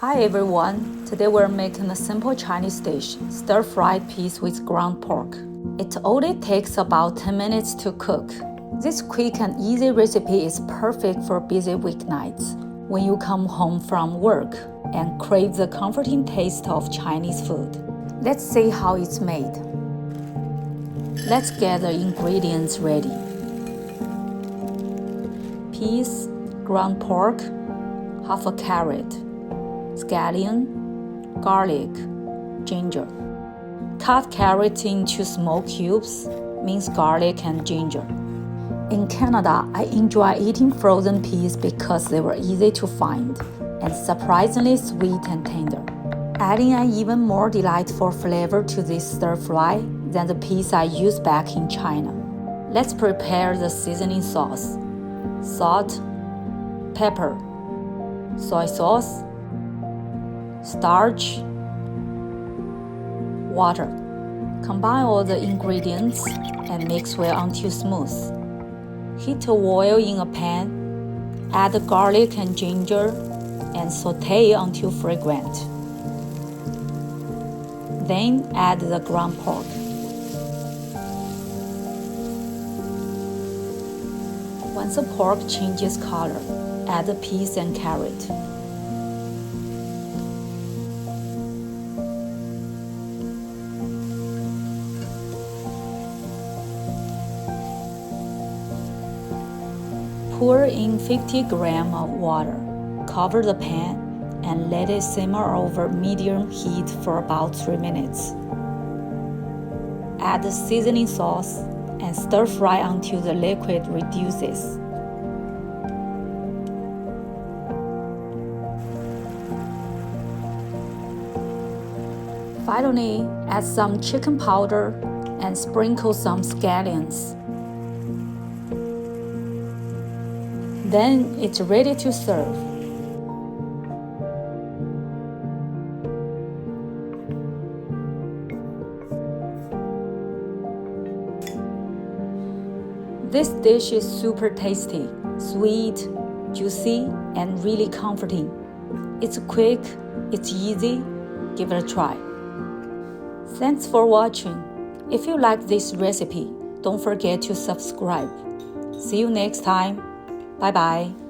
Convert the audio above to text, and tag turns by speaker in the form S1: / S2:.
S1: Hi everyone, today we're making a simple Chinese dish, stir-fried peas with ground pork. It only takes about 10 minutes to cook. This quick and easy recipe is perfect for busy weeknights when you come home from work and crave the comforting taste of Chinese food. Let's see how it's made. Let's get the ingredients ready. Peas, ground pork, half a carrot, scallion, garlic, ginger. Cut carrot into small cubes, mince garlic and ginger. In Canada, I enjoy eating frozen peas because they were easy to find and surprisingly sweet and tender, adding an even more delightful flavor to this stir-fry than the peas I used back in China. Let's prepare the seasoning sauce. Salt, pepper, soy sauce, starch, water. Combine all the ingredients and mix well until smooth. Heat the oil in a pan, add the garlic and ginger, and saute until fragrant. Then add the ground pork. Once the pork changes color, add the peas and carrot. Pour in 50 grams of water, cover the pan, and let it simmer over medium heat for about 3 minutes. Add the seasoning sauce and stir fry until the liquid reduces. Finally, add some chicken powder and sprinkle some scallions. Then it's ready to serve. This dish is super tasty, sweet, juicy, and really comforting. It's quick, it's easy, give it a try. Thanks for watching. If you like this recipe, don't forget to subscribe. See you next time. Bye bye.